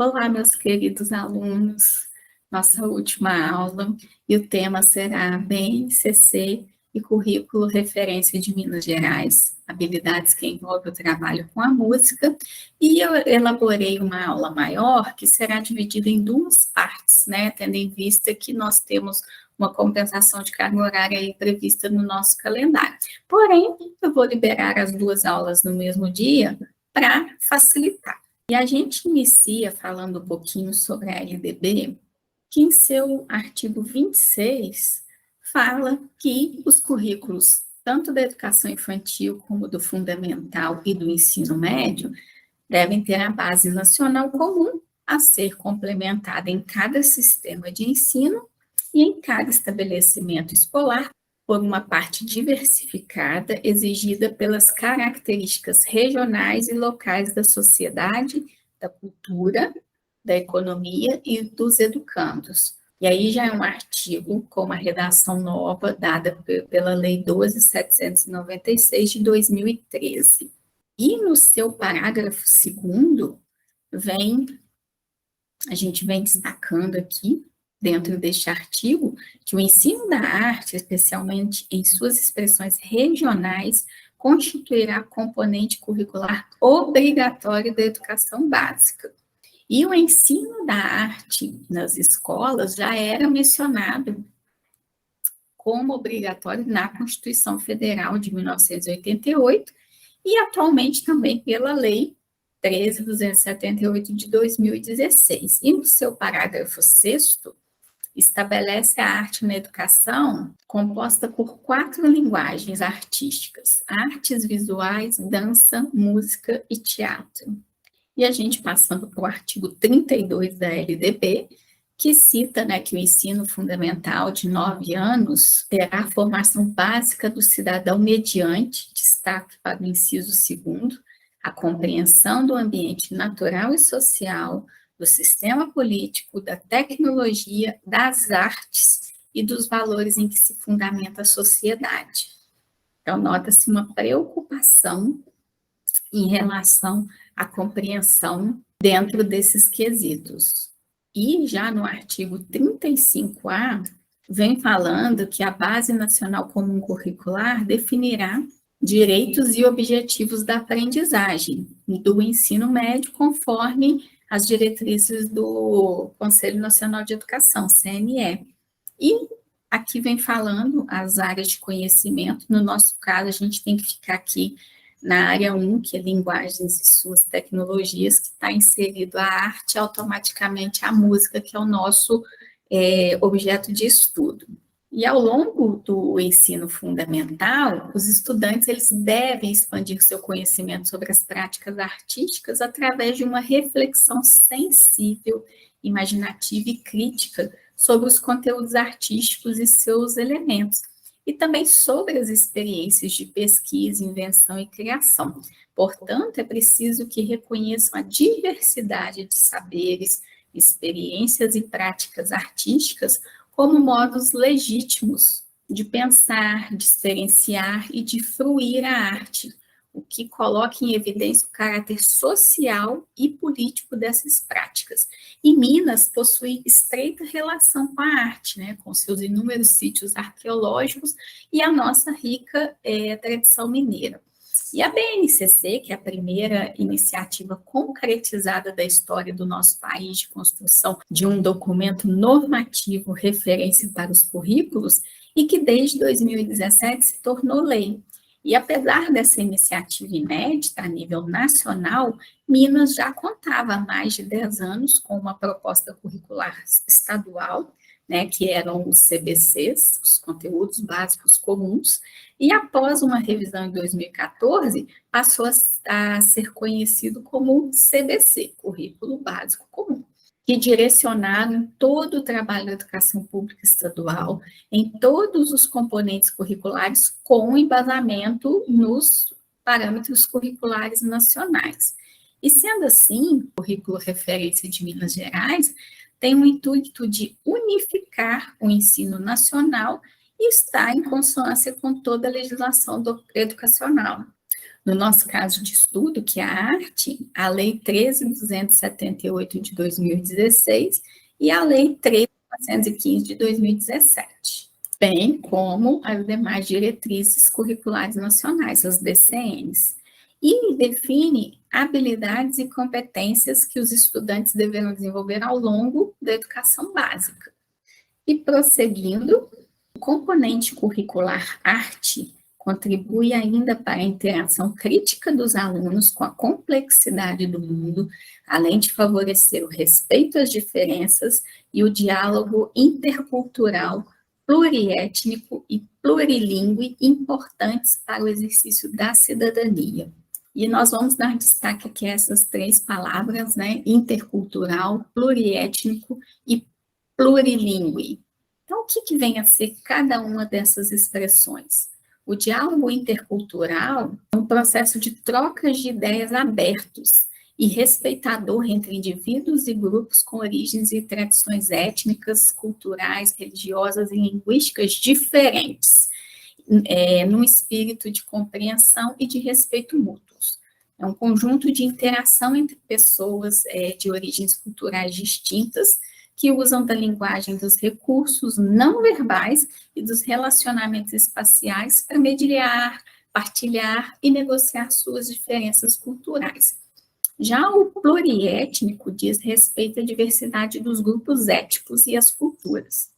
Olá, meus queridos alunos. Nossa última aula e o tema será BNCC e Currículo Referência de Minas Gerais, habilidades que envolvem o trabalho com a música, e eu elaborei uma aula maior que será dividida em duas partes, né, tendo em vista que nós temos uma compensação de carga horária aí prevista no nosso calendário. Porém, eu vou liberar as duas aulas no mesmo dia para facilitar. E a gente inicia falando um pouquinho sobre a LDB, que em seu artigo 26 fala que os currículos, tanto da educação infantil como do fundamental e do ensino médio, devem ter a base nacional comum a ser complementada em cada sistema de ensino e em cada estabelecimento escolar por uma parte diversificada exigida pelas características regionais e locais da sociedade, da cultura, da economia e dos educandos. E aí já é um artigo com uma redação nova dada pela Lei 12.796 de 2013. E no seu parágrafo 2º, a gente vem destacando aqui, dentro deste artigo, que o ensino da arte, especialmente em suas expressões regionais, constituirá componente curricular obrigatório da educação básica. E o ensino da arte nas escolas já era mencionado como obrigatório na Constituição Federal de 1988 e atualmente também pela Lei 13.278 de 2016. E no seu parágrafo 6º, estabelece a arte na educação composta por 4 linguagens artísticas: artes visuais, dança, música e teatro. E a gente passando para o artigo 32 da LDB, que cita, né, que o ensino fundamental de 9 anos terá a formação básica do cidadão mediante, destaque para o inciso 2º, a compreensão do ambiente natural e social, do sistema político, da tecnologia, das artes e dos valores em que se fundamenta a sociedade. Então, nota-se uma preocupação em relação à compreensão dentro desses quesitos. E já no artigo 35A, vem falando que a Base Nacional Comum Curricular definirá direitos e objetivos da aprendizagem do ensino médio conforme as diretrizes do Conselho Nacional de Educação, CNE. E aqui vem falando as áreas de conhecimento. No nosso caso, a gente tem que ficar aqui na área 1, que é linguagens e suas tecnologias, que está inserido a arte, automaticamente a música, que é o nosso objeto de estudo. E ao longo do ensino fundamental, os estudantes eles devem expandir seu conhecimento sobre as práticas artísticas através de uma reflexão sensível, imaginativa e crítica sobre os conteúdos artísticos e seus elementos, e também sobre as experiências de pesquisa, invenção e criação. Portanto, é preciso que reconheçam a diversidade de saberes, experiências e práticas artísticas como modos legítimos de pensar, de experienciar e de fruir a arte, o que coloca em evidência o caráter social e político dessas práticas. E Minas possui estreita relação com a arte, né, com seus inúmeros sítios arqueológicos e a nossa rica tradição mineira. E a BNCC, que é a primeira iniciativa concretizada da história do nosso país de construção de um documento normativo referência para os currículos, e que desde 2017 se tornou lei. E apesar dessa iniciativa inédita a nível nacional, Minas já contava há mais de 10 anos com uma proposta curricular estadual, né, que eram os CBCs, os conteúdos básicos comuns, e após uma revisão em 2014, passou a ser conhecido como CBC, Currículo Básico Comum, que direcionaram todo o trabalho da educação pública estadual, em todos os componentes curriculares, com embasamento nos parâmetros curriculares nacionais. E sendo assim, o currículo referência de Minas Gerais tem o intuito de unificar o ensino nacional e está em consonância com toda a legislação educacional. No nosso caso de estudo, que é a arte, a Lei 13.278 de 2016 e a Lei 13.415 de 2017, bem como as demais diretrizes curriculares nacionais, as DCNs, e define habilidades e competências que os estudantes deverão desenvolver ao longo da educação básica. E prosseguindo, o componente curricular arte contribui ainda para a interação crítica dos alunos com a complexidade do mundo, além de favorecer o respeito às diferenças e o diálogo intercultural, pluriétnico e plurilingüe importantes para o exercício da cidadania. E nós vamos dar destaque aqui a essas três palavras, né? Intercultural, pluriétnico e plurilingüe. Então, o que vem a ser cada uma dessas expressões? O diálogo intercultural é um processo de trocas de ideias abertos e respeitador entre indivíduos e grupos com origens e tradições étnicas, culturais, religiosas e linguísticas diferentes, num espírito de compreensão e de respeito mútuos. É um conjunto de interação entre pessoas de origens culturais distintas, que usam da linguagem dos recursos não verbais e dos relacionamentos espaciais para mediar, partilhar e negociar suas diferenças culturais. Já o pluriétnico diz respeito à diversidade dos grupos étnicos e as culturas.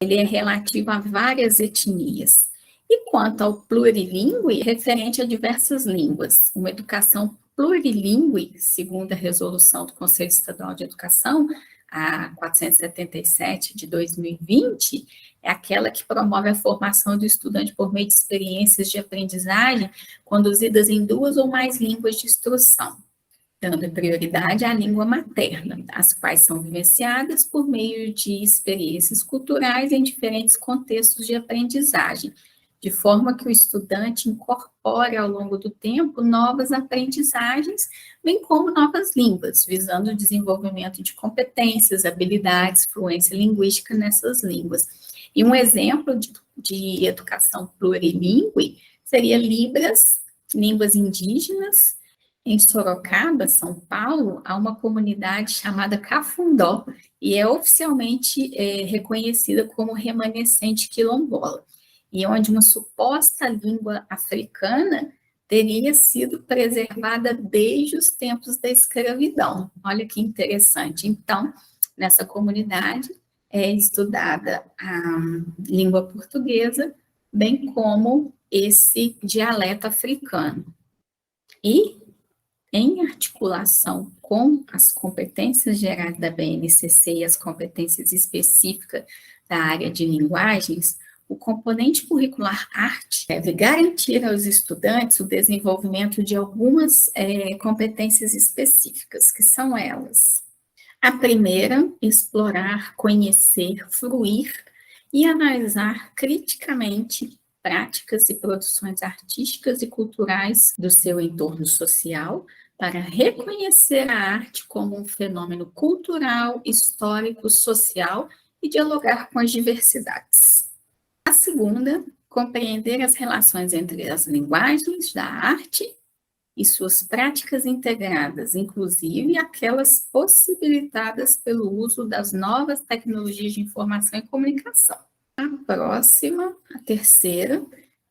Ele é relativo a várias etnias. E quanto ao plurilingüe, referente a diversas línguas. Uma educação plurilingüe, segundo a resolução do Conselho Estadual de Educação, a 477 de 2020, é aquela que promove a formação do estudante por meio de experiências de aprendizagem conduzidas em duas ou mais línguas de instrução, dando prioridade à língua materna, as quais são vivenciadas por meio de experiências culturais em diferentes contextos de aprendizagem, de forma que o estudante incorpore ao longo do tempo novas aprendizagens, bem como novas línguas, visando o desenvolvimento de competências, habilidades, fluência linguística nessas línguas. E um exemplo de educação plurilingüe seria Libras, línguas indígenas. Em Sorocaba, São Paulo, há uma comunidade chamada Cafundó, e é oficialmente reconhecida como remanescente quilombola, e onde uma suposta língua africana teria sido preservada desde os tempos da escravidão. Olha que interessante. Então, nessa comunidade é estudada a língua portuguesa, bem como esse dialeto africano. E, em articulação com as competências gerais da BNCC e as competências específicas da área de linguagens, o componente curricular arte deve garantir aos estudantes o desenvolvimento de algumas competências específicas, que são elas. A primeira, explorar, conhecer, fruir e analisar criticamente práticas e produções artísticas e culturais do seu entorno social, para reconhecer a arte como um fenômeno cultural, histórico, social e dialogar com as diversidades. A segunda, compreender as relações entre as linguagens da arte e suas práticas integradas, inclusive aquelas possibilitadas pelo uso das novas tecnologias de informação e comunicação. A próxima, a terceira,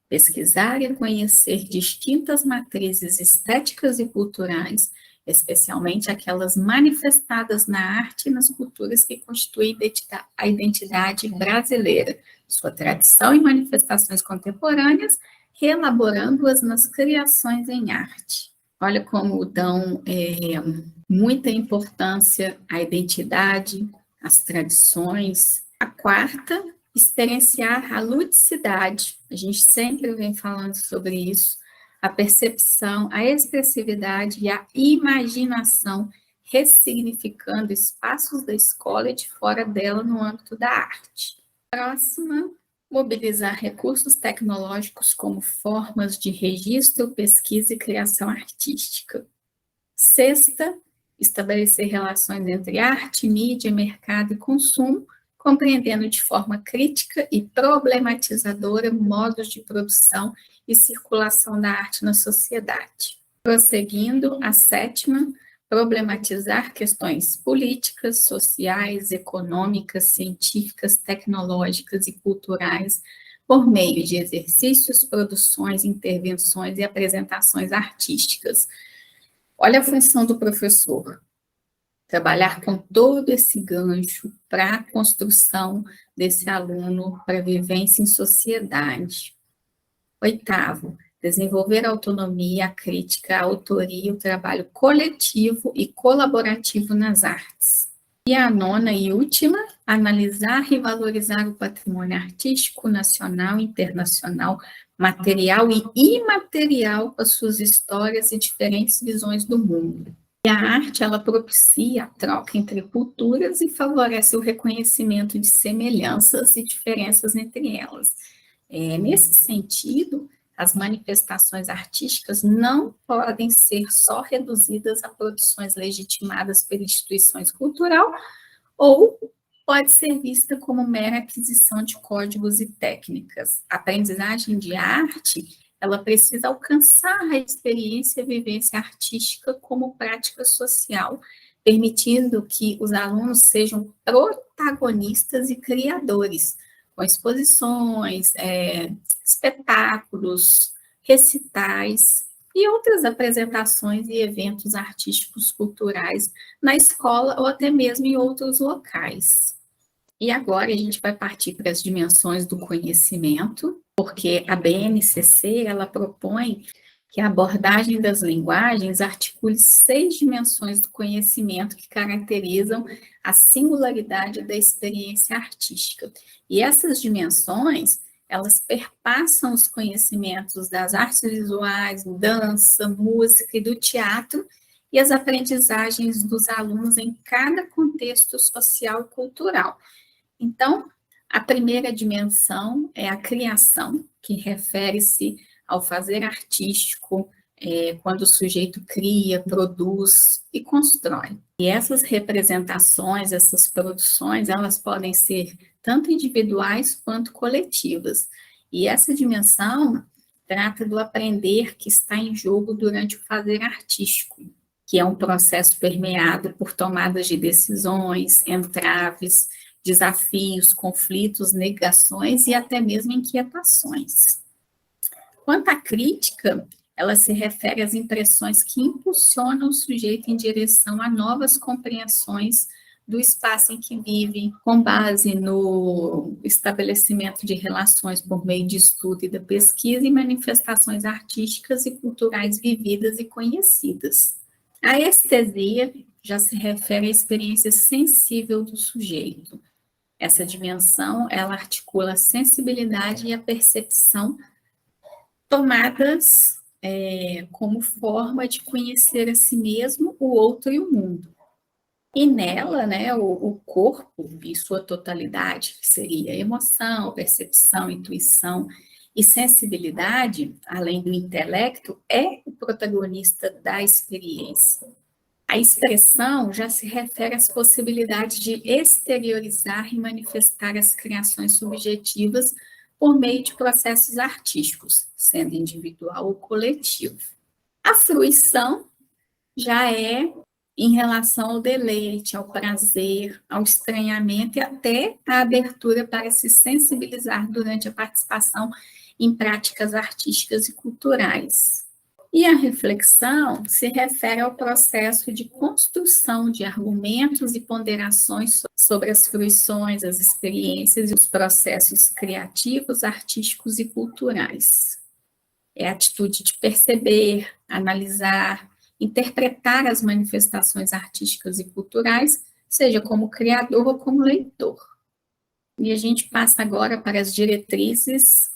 pesquisar e conhecer distintas matrizes estéticas e culturais, especialmente aquelas manifestadas na arte e nas culturas que constituem a identidade brasileira, sua tradição e manifestações contemporâneas, reelaborando-as nas criações em arte. Olha como dão muita importância à identidade, às tradições. A quarta, experienciar a ludicidade. A gente sempre vem falando sobre isso. A percepção, a expressividade e a imaginação, ressignificando espaços da escola e de fora dela no âmbito da arte. Próxima, mobilizar recursos tecnológicos como formas de registro, pesquisa e criação artística. Sexta, estabelecer relações entre arte, mídia, mercado e consumo, compreendendo de forma crítica e problematizadora modos de produção e circulação da arte na sociedade. Prosseguindo, a sétima, problematizar questões políticas, sociais, econômicas, científicas, tecnológicas e culturais por meio de exercícios, produções, intervenções e apresentações artísticas. Olha a função do professor, trabalhar com todo esse gancho para a construção desse aluno para vivência em sociedade. Oitavo, desenvolver a autonomia, a crítica, a autoria, o trabalho coletivo e colaborativo nas artes. E a nona e última, analisar e valorizar o patrimônio artístico nacional e internacional, material e imaterial, com as suas histórias e diferentes visões do mundo. E a arte, ela propicia a troca entre culturas e favorece o reconhecimento de semelhanças e diferenças entre elas. Nesse sentido, as manifestações artísticas não podem ser só reduzidas a produções legitimadas por instituições culturais ou pode ser vista como mera aquisição de códigos e técnicas. A aprendizagem de arte, ela precisa alcançar a experiência e vivência artística como prática social, permitindo que os alunos sejam protagonistas e criadores, com exposições, espetáculos, recitais e outras apresentações e eventos artísticos culturais na escola ou até mesmo em outros locais. E agora a gente vai partir para as dimensões do conhecimento, porque a BNCC, ela propõe que a abordagem das linguagens articule 6 dimensões do conhecimento que caracterizam a singularidade da experiência artística. E essas dimensões, elas perpassam os conhecimentos das artes visuais, dança, música e do teatro, e as aprendizagens dos alunos em cada contexto social e cultural. Então, a primeira dimensão é a criação, que refere-se ao fazer artístico, quando o sujeito cria, produz e constrói. E essas representações, essas produções, elas podem ser tanto individuais quanto coletivas. E essa dimensão trata do aprender que está em jogo durante o fazer artístico, que é um processo permeado por tomadas de decisões, entraves, desafios, conflitos, negações e até mesmo inquietações. Quanto à crítica, ela se refere às impressões que impulsionam o sujeito em direção a novas compreensões do espaço em que vive, com base no estabelecimento de relações por meio de estudo e da pesquisa e manifestações artísticas e culturais vividas e conhecidas. A estesia já se refere à experiência sensível do sujeito. Essa dimensão, ela articula a sensibilidade e a percepção tomadas como forma de conhecer a si mesmo, o outro e o mundo. E nela, né, o corpo e sua totalidade, que seria emoção, percepção, intuição e sensibilidade, além do intelecto, é o protagonista da experiência. A expressão já se refere às possibilidades de exteriorizar e manifestar as criações subjetivas por meio de processos artísticos, sendo individual ou coletivo. A fruição já é em relação ao deleite, ao prazer, ao estranhamento e até a abertura para se sensibilizar durante a participação em práticas artísticas e culturais. E a reflexão se refere ao processo de construção de argumentos e ponderações sobre as fruições, as experiências e os processos criativos, artísticos e culturais. É a atitude de perceber, analisar, interpretar as manifestações artísticas e culturais, seja como criador ou como leitor. E a gente passa agora para as diretrizes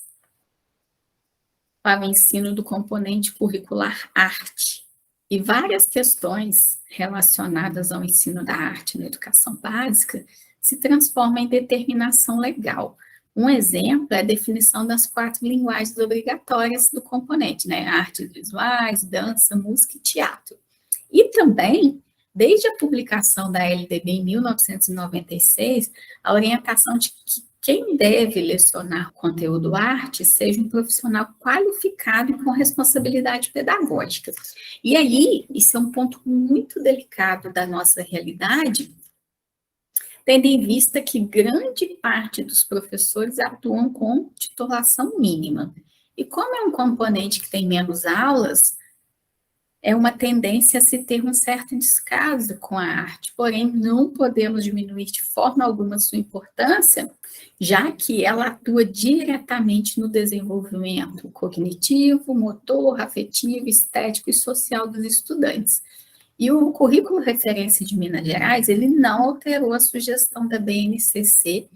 para o ensino do componente curricular arte. E várias questões relacionadas ao ensino da arte na educação básica se transformam em determinação legal. Um exemplo é a definição das 4 linguagens obrigatórias do componente, né? Artes visuais, dança, música e teatro. E também Desde a publicação da LDB em 1996, a orientação de que quem deve lecionar conteúdo arte seja um profissional qualificado e com responsabilidade pedagógica. E aí, isso é um ponto muito delicado da nossa realidade, tendo em vista que grande parte dos professores atuam com titulação mínima. E como é um componente que tem menos aulas, é uma tendência a se ter um certo descaso com a arte, porém não podemos diminuir de forma alguma sua importância, já que ela atua diretamente no desenvolvimento cognitivo, motor, afetivo, estético e social dos estudantes. E o currículo referência de Minas Gerais, ele não alterou a sugestão da BNCC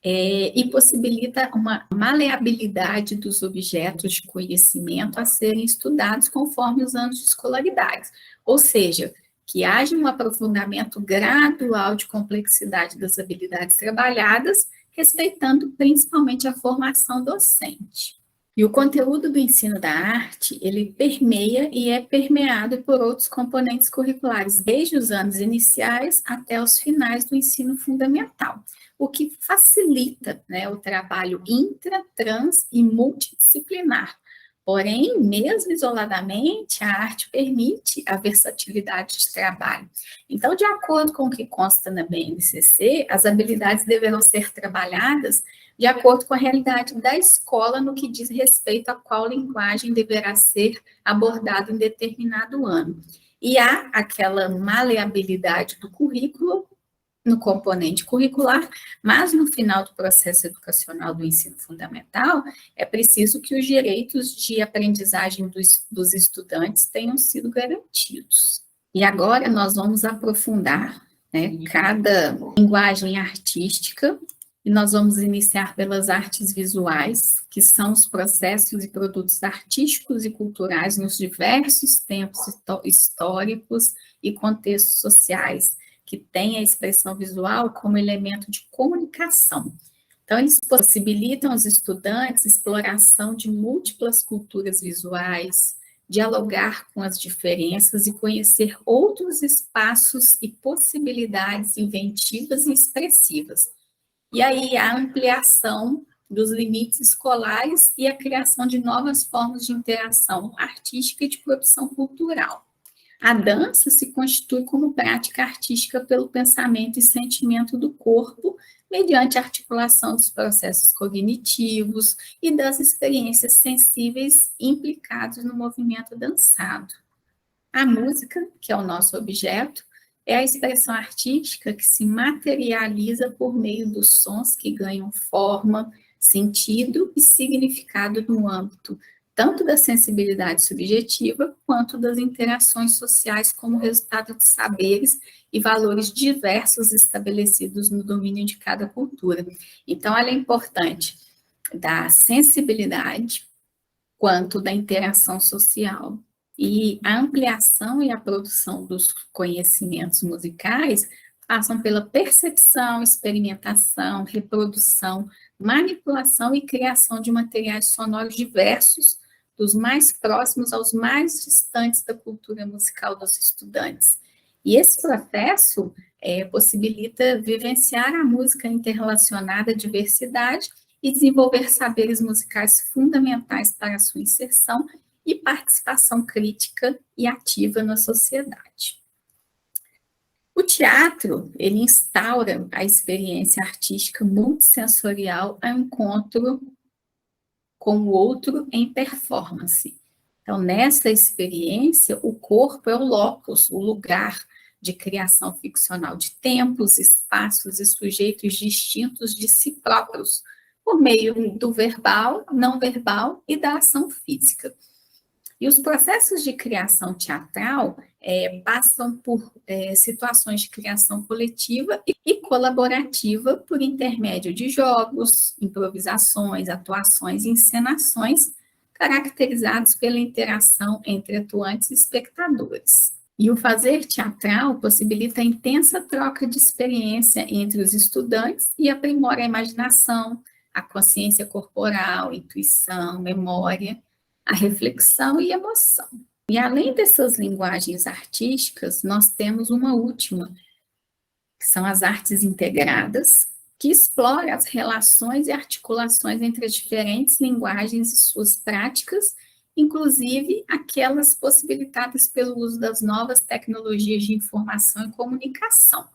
e possibilita uma maleabilidade dos objetos de conhecimento a serem estudados conforme os anos de escolaridade. Ou seja, que haja um aprofundamento gradual de complexidade das habilidades trabalhadas, respeitando principalmente a formação docente. E o conteúdo do ensino da arte, ele permeia e é permeado por outros componentes curriculares, desde os anos iniciais até os finais do ensino fundamental, o que facilita, né, o trabalho intra, trans e multidisciplinar. Porém, mesmo isoladamente, a arte permite a versatilidade de trabalho. Então, de acordo com o que consta na BNCC, as habilidades deverão ser trabalhadas de acordo com a realidade da escola no que diz respeito a qual linguagem deverá ser abordada em determinado ano. E há aquela maleabilidade do currículo no componente curricular, mas no final do processo educacional do ensino fundamental, é preciso que os direitos de aprendizagem dos estudantes tenham sido garantidos. E agora nós vamos aprofundar, né, cada linguagem artística, e nós vamos iniciar pelas artes visuais, que são os processos e produtos artísticos e culturais nos diversos tempos históricos e contextos sociais, que tem a expressão visual como elemento de comunicação. Então, eles possibilitam aos estudantes exploração de múltiplas culturas visuais, dialogar com as diferenças e conhecer outros espaços e possibilidades inventivas e expressivas. E aí a ampliação dos limites escolares e a criação de novas formas de interação artística e de produção cultural. A dança se constitui como prática artística pelo pensamento e sentimento do corpo, mediante a articulação dos processos cognitivos e das experiências sensíveis implicados no movimento dançado. A música, que é o nosso objeto, é a expressão artística que se materializa por meio dos sons que ganham forma, sentido e significado no âmbito tanto da sensibilidade subjetiva, quanto das interações sociais como resultado de saberes e valores diversos estabelecidos no domínio de cada cultura. Então, ela é importante da sensibilidade, quanto da interação social. E a ampliação e a produção dos conhecimentos musicais passam pela percepção, experimentação, reprodução, manipulação e criação de materiais sonoros diversos, dos mais próximos aos mais distantes da cultura musical dos estudantes. E esse processo possibilita vivenciar a música interrelacionada à diversidade e desenvolver saberes musicais fundamentais para a sua inserção e participação crítica e ativa na sociedade. O teatro, ele instaura a experiência artística multissensorial ao encontro com o outro em performance. Então, nessa experiência, o corpo é o locus, o lugar de criação ficcional de tempos, espaços e sujeitos distintos de si próprios, por meio do verbal, não verbal e da ação física. E os processos de criação teatral passam por situações de criação coletiva e colaborativa por intermédio de jogos, improvisações, atuações e encenações, caracterizados pela interação entre atuantes e espectadores. E o fazer teatral possibilita a intensa troca de experiência entre os estudantes e aprimora a imaginação, a consciência corporal, intuição, memória, a reflexão e emoção. E além dessas linguagens artísticas, nós temos uma última, que são as artes integradas, que explora as relações e articulações entre as diferentes linguagens e suas práticas, inclusive aquelas possibilitadas pelo uso das novas tecnologias de informação e comunicação.